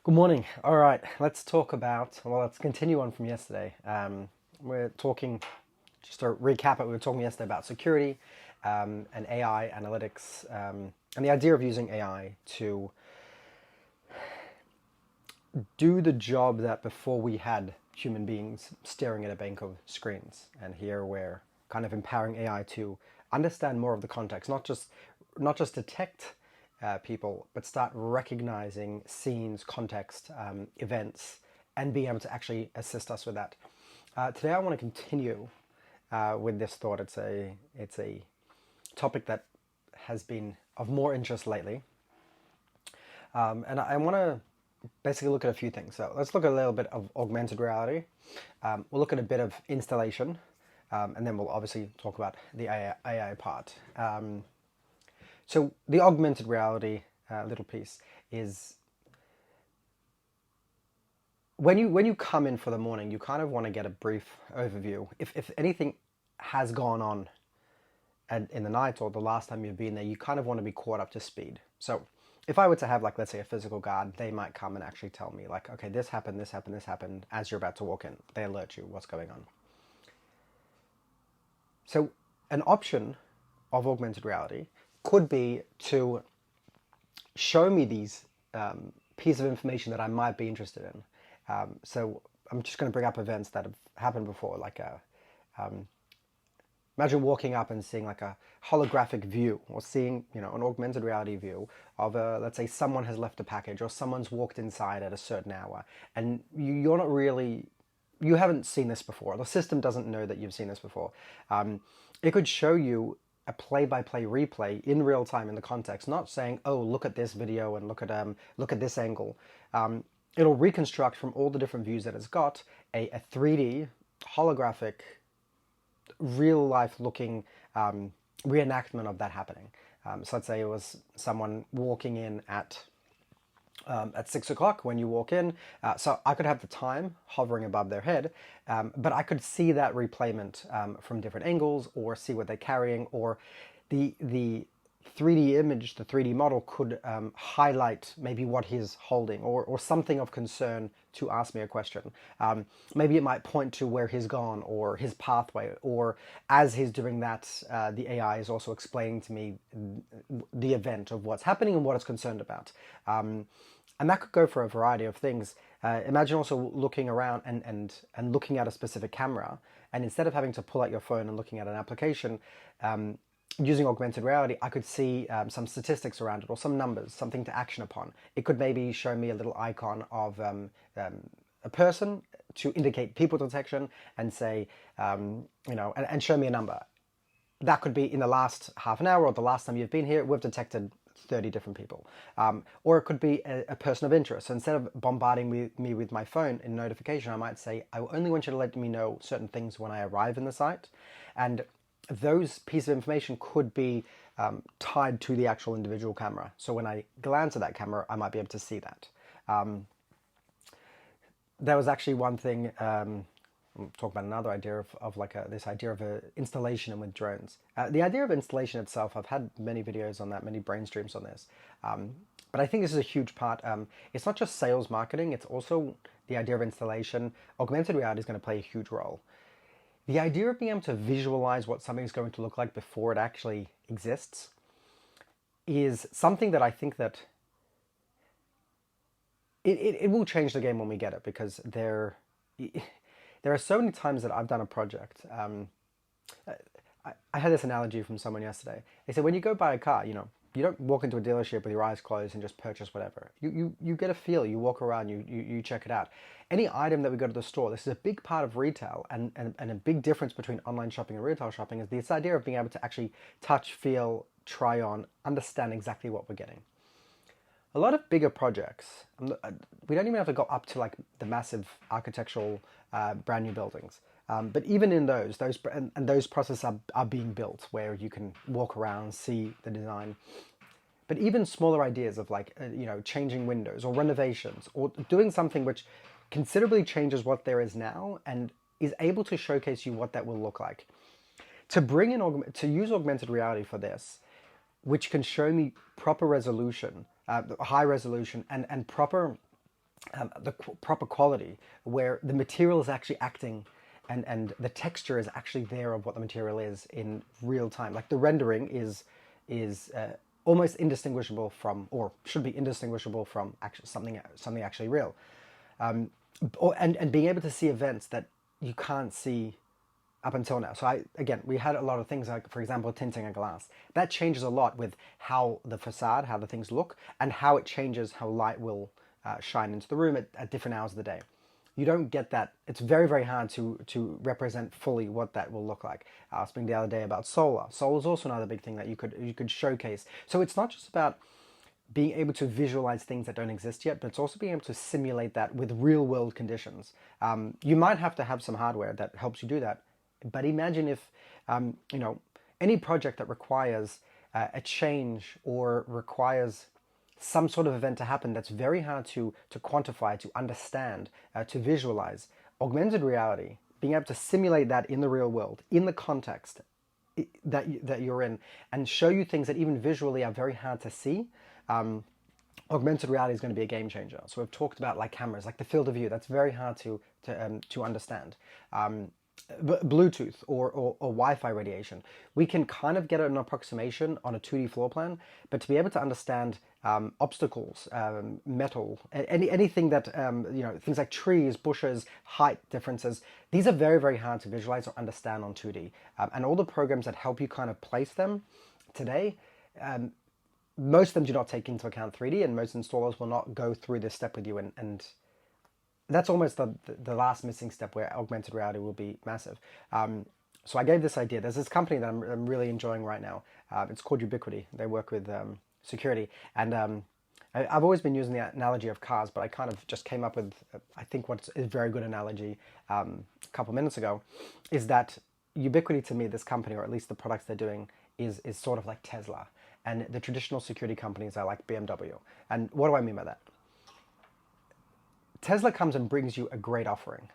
Good morning. All right, let's talk about, let's continue on from yesterday. We're talking, just to recap it, we were talking yesterday about security and AI analytics and the idea of using AI to do the job that before we had human beings staring at a bank of screens. And here we're kind of empowering AI to understand more of the context, not just detect people, but start recognizing scenes, context, events, and being able to actually assist us with that. Today, I want to continue with this thought. It's a topic that has been of more interest lately, and I want to basically look at a few things. So let's look at a little bit of augmented reality. We'll look at a bit of installation, and then we'll obviously talk about the AI part. So the augmented reality little piece is when you come in for the morning, you kind of want to get a brief overview. If anything has gone on in the night or the last time you've been there, you kind of want to be caught up to speed. So if I were to have, like, let's say a physical guard, they might come and actually tell me, like, okay, this happened, this happened, this happened, as you're about to walk in. They alert you what's going on. So an option of augmented reality could be to show me these pieces of information that I might be interested in. So I'm just going to bring up events that have happened before, like imagine walking up and seeing like a holographic view, or seeing, an augmented reality view of let's say someone has left a package, or someone's walked inside at a certain hour, and you're not really, you haven't seen this before. The system doesn't know that you've seen this before. It could show you a play-by-play replay in real time in the context, not saying, "Oh, look at this video and look at this angle." It'll reconstruct from all the different views that it's got a 3D holographic, real life looking reenactment of that happening. So let's say it was someone walking in at 6 o'clock when you walk in. So I could have the time hovering above their head, but I could see that replayment from different angles, or see what they're carrying, or the 3D image, the 3D model could highlight maybe what he's holding, or something of concern to ask me a question. Maybe it might point to where he's gone, or his pathway, or as he's doing that, the AI is also explaining to me the event of what's happening and what it's concerned about. And that could go for a variety of things. Imagine also looking around and looking at a specific camera, and instead of having to pull out your phone and looking at an application, using augmented reality, I could see some statistics around it, or some numbers, something to action upon. It could maybe show me a little icon of a person to indicate people detection, and say, and show me a number. That could be in the last half an hour, or the last time you've been here, we've detected 30 different people. Or it could be a person of interest. So instead of bombarding me with my phone in notification, I might say, I only want you to let me know certain things when I arrive in the site. And those pieces of information could be tied to the actual individual camera. So when I glance at that camera, I might be able to see that. There was actually one thing, we'll talk about another idea of like this idea of a installation with drones. The idea of installation itself, I've had many videos on that, many brain streams on this. But I think this is a huge part. It's not just sales marketing, it's also the idea of installation. Augmented reality is going to play a huge role. The idea of being able to visualize what something's going to look like before it actually exists is something that I think that it will change the game when we get it, because there are so many times that I've done a project. I had this analogy from someone yesterday. They said, when you go buy a car, you don't walk into a dealership with your eyes closed and just purchase whatever. You get a feel, you walk around, you check it out. Any item that we go to the store, this is a big part of retail, and a big difference between online shopping and retail shopping is this idea of being able to actually touch, feel, try on, understand exactly what we're getting. A lot of bigger projects, we don't even have to go up to like the massive architectural brand new buildings. But even in those processes are being built where you can walk around, see the design. But even smaller ideas of like, changing windows, or renovations, or doing something which considerably changes what there is now and is able to showcase you what that will look like. To use augmented reality for this, which can show me proper resolution, high resolution, and proper the proper quality, where the material is actually acting and the texture is actually there of what the material is in real time. Like the rendering is almost indistinguishable from, or should be indistinguishable from, actually something actually real. And being able to see events that you can't see up until now. So we had a lot of things like, for example, tinting a glass. That changes a lot with how the facade, how the things look, and how it changes how light will shine into the room at different hours of the day. You don't get that. It's very, very hard to represent fully what that will look like. I was speaking the other day about solar. Solar is also another big thing that you could showcase. So it's not just about being able to visualize things that don't exist yet, but it's also being able to simulate that with real world conditions. You might have to have some hardware that helps you do that, but imagine if, any project that requires a change or requires some sort of event to happen that's very hard to quantify, to understand, to visualize. Augmented reality, being able to simulate that in the real world, in the context that you're in, and show you things that even visually are very hard to see. Augmented reality is going to be a game changer. So we've talked about like cameras, like the field of view. That's very hard to understand. Bluetooth or Wi-Fi radiation. We can kind of get an approximation on a 2D floor plan, but to be able to understand obstacles, metal, anything that, things like trees, bushes, height differences, these are very, very hard to visualize or understand on 2D. And all the programs that help you kind of place them today, most of them do not take into account 3D, and most installers will not go through this step with you, and that's almost the last missing step where augmented reality will be massive. So I gave this idea. There's this company that I'm really enjoying right now. It's called Ubiquity. They work with security. And I've always been using the analogy of cars, but I kind of just came up with, I think, what's a very good analogy a couple minutes ago, is that Ubiquity, to me, this company, or at least the products they're doing, is sort of like Tesla. And the traditional security companies are like BMW. And what do I mean by that? Tesla comes and brings you a great offering.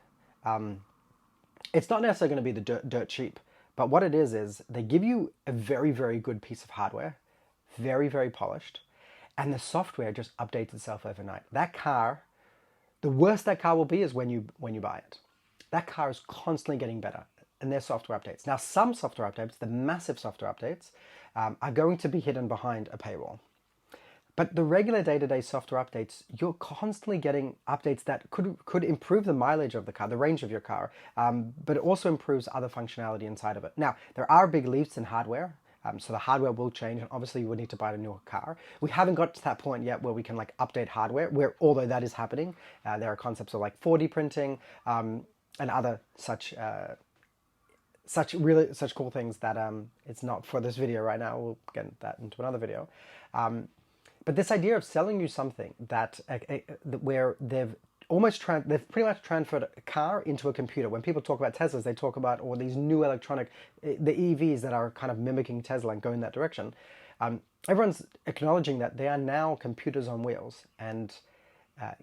It's not necessarily going to be the dirt cheap, but what it is they give you a very, very good piece of hardware, very, very polished, and the software just updates itself overnight. That car, the worst that car will be is when you buy it. That car is constantly getting better, and their software updates. Now, some software updates, the massive software updates, are going to be hidden behind a paywall. But the regular day-to-day software updates, you're constantly getting updates that could improve the mileage of the car, the range of your car, but it also improves other functionality inside of it. Now, there are big leaps in hardware, so the hardware will change, and obviously you would need to buy a newer car. We haven't got to that point yet where we can like update hardware, where although that is happening, there are concepts of like 4D printing and other such cool things that it's not for this video right now. We'll get that into another video. But this idea of selling you something that where they've pretty much transferred a car into a computer. When people talk about Teslas, they talk about all these new electronic, the EVs that are kind of mimicking Tesla and going that direction. Everyone's acknowledging that they are now computers on wheels, and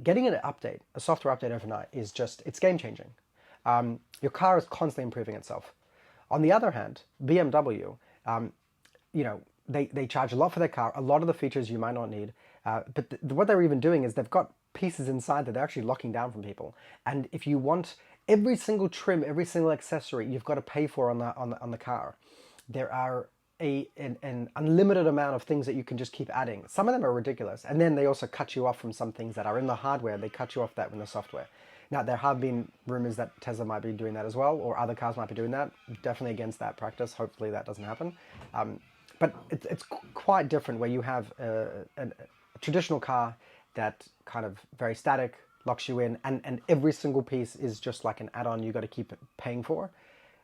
getting an update, a software update overnight, it's game changing. Your car is constantly improving itself. On the other hand, BMW, they charge a lot for their car, a lot of the features you might not need, but what they're even doing is they've got pieces inside that they're actually locking down from people. And if you want every single trim, every single accessory, you've got to pay for on the car. There are an unlimited amount of things that you can just keep adding. Some of them are ridiculous, and then they also cut you off from some things that are in the hardware. They cut you off that in the software. Now, there have been rumors that Tesla might be doing that as well, or other cars might be doing that. Definitely against that practice. Hopefully that doesn't happen. But it's quite different where you have a traditional car that kind of very static, locks you in, and every single piece is just like an add-on you got to keep paying for.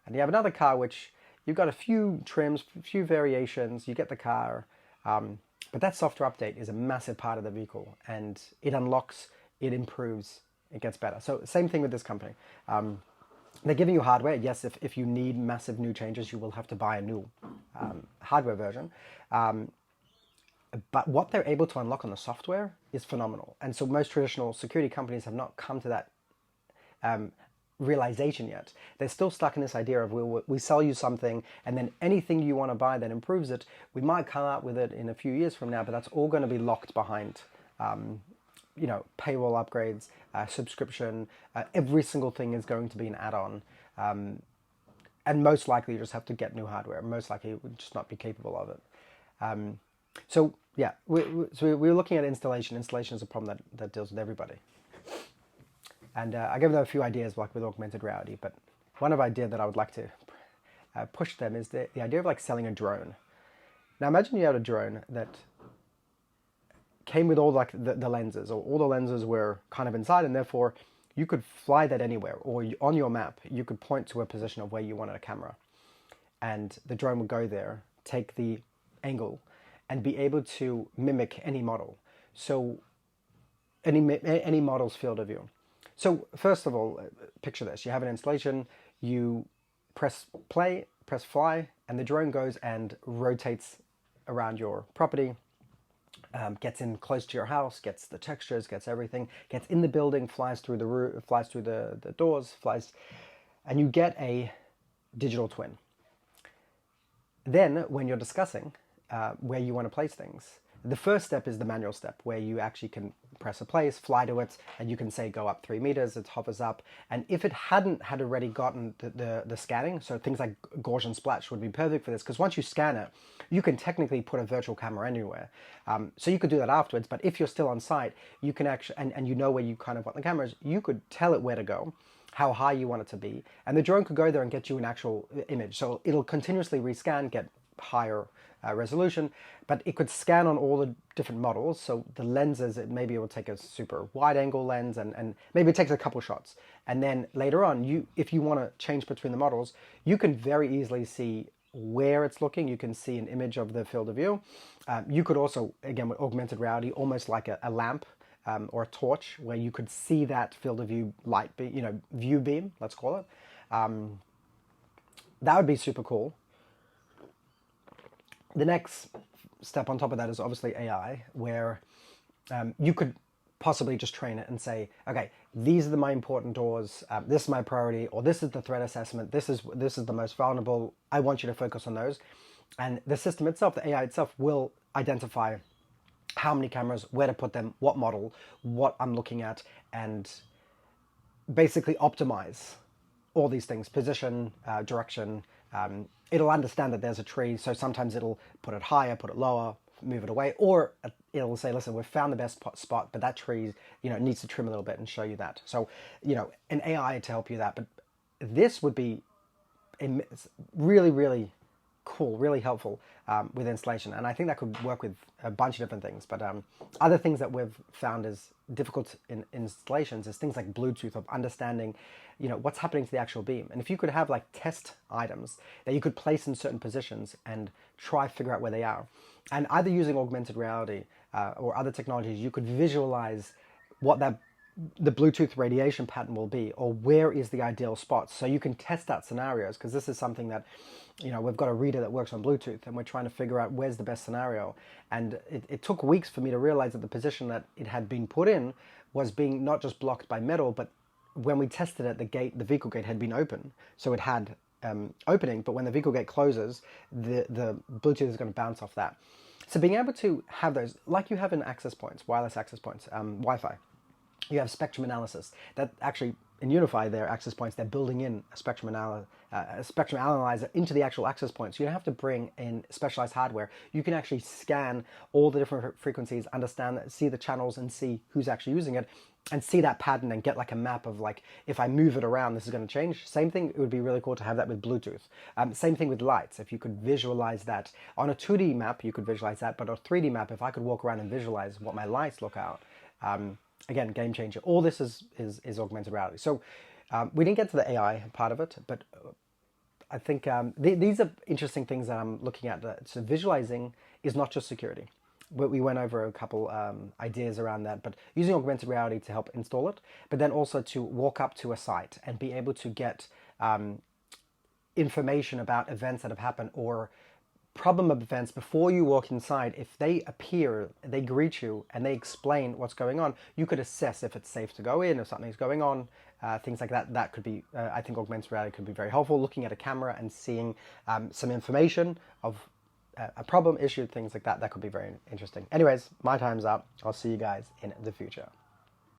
And you have another car which you've got a few trims, a few variations, you get the car, but that software update is a massive part of the vehicle, and it unlocks, it improves, it gets better. So same thing with this company. They're giving you hardware. Yes, if you need massive new changes, you will have to buy a new hardware version. But what they're able to unlock on the software is phenomenal. And so most traditional security companies have not come to that realization yet. They're still stuck in this idea of we sell you something, and then anything you want to buy that improves it, we might come out with it in a few years from now, but that's all going to be locked behind paywall upgrades, subscription. Every single thing is going to be an add-on. And most likely you just have to get new hardware. Most likely it would just not be capable of it. So yeah, we're looking at installation. Installation is a problem that deals with everybody. And I gave them a few ideas like with augmented reality, but one of idea that I would like to push them is the idea of like selling a drone. Now imagine you had a drone that came with all like the lenses, or all the lenses were kind of inside, and therefore you could fly that anywhere, or on your map you could point to a position of where you wanted a camera, and the drone would go there, take the angle, and be able to mimic any model. So any model's field of view. So first of all, picture this: you have an installation, you press play, press fly, and the drone goes and rotates around your property. Gets in close to your house, gets the textures, gets everything, gets in the building, flies through the roof, flies through the doors, flies, and you get a digital twin. Then, when you're discussing where you want to place things, the first step is the manual step, where you actually can press a place, fly to it, and you can say go up 3 meters, it hovers up. And if it hadn't had already gotten the scanning, so things like Gaussian splash would be perfect for this, because once you scan it, you can technically put a virtual camera anywhere. So you could do that afterwards, but if you're still on site, you can actually, and you know where you kind of want the cameras, you could tell it where to go, how high you want it to be, and the drone could go there and get you an actual image. So it'll continuously rescan, get higher resolution, but it could scan on all the different models. So the lenses, maybe it will take a super wide angle lens, and maybe it takes a couple shots. And then later on, if you want to change between the models, you can very easily see where it's looking. You can see an image of the field of view. You could also, again, with augmented reality, almost like a lamp or a torch, where you could see that field of view light, view beam, let's call it. That would be super cool. The next step on top of that is obviously AI, where you could possibly just train it and say, okay, these are my important doors, this is my priority, or this is the threat assessment, this is the most vulnerable, I want you to focus on those. And the system itself, the AI itself, will identify how many cameras, where to put them, what model, what I'm looking at, and basically optimize all these things: position, direction. It'll understand that there's a tree, so sometimes it'll put it higher, put it lower, move it away, or it'll say, listen, we've found the best spot, but that tree, needs to trim a little bit, and show you that. So, an AI to help you that. But this would be really, really cool, really helpful with installation. And I think that could work with a bunch of different things. But other things that we've found is difficult in installations is things like Bluetooth, of understanding, what's happening to the actual beam. And if you could have like test items that you could place in certain positions and try figure out where they are, and either using augmented reality or other technologies, you could visualize what the Bluetooth radiation pattern will be, or where is the ideal spot. So you can test out scenarios, because this is something that, we've got a reader that works on Bluetooth, and we're trying to figure out where's the best scenario. And it took weeks for me to realize that the position that it had been put in was being not just blocked by metal, but when we tested it, the vehicle gate had been open. So it had opening, but when the vehicle gate closes, the Bluetooth is going to bounce off that. So being able to have those, like you have in access points, wireless access points, Wi-Fi, you have spectrum analysis. That actually, in Unify, their access points, they're building in a spectrum analyzer into the actual access points. So you don't have to bring in specialized hardware. You can actually scan all the different frequencies, understand, see the channels, and see who's actually using it, and see that pattern and get like a map of like, if I move it around, this is going to change. Same thing, it would be really cool to have that with Bluetooth. Same thing with lights. If you could visualize that on a 2D map, you could visualize that, but on a 3D map, if I could walk around and visualize what my lights look out, again, game changer. All this is augmented reality. So we didn't get to the AI part of it, but I think these are interesting things that I'm looking at. So visualizing is not just security. We went over a couple ideas around that, but using augmented reality to help install it, but then also to walk up to a site and be able to get information about events that have happened, or problem of events before you walk inside. If they appear, they greet you, and they explain what's going on, you could assess if it's safe to go in, if something's going on, things like that. That could be, I think augmented reality could be very helpful, looking at a camera and seeing some information of a problem, issue, things like that. That could be very interesting. Anyways, my time's up. I'll see you guys in the future.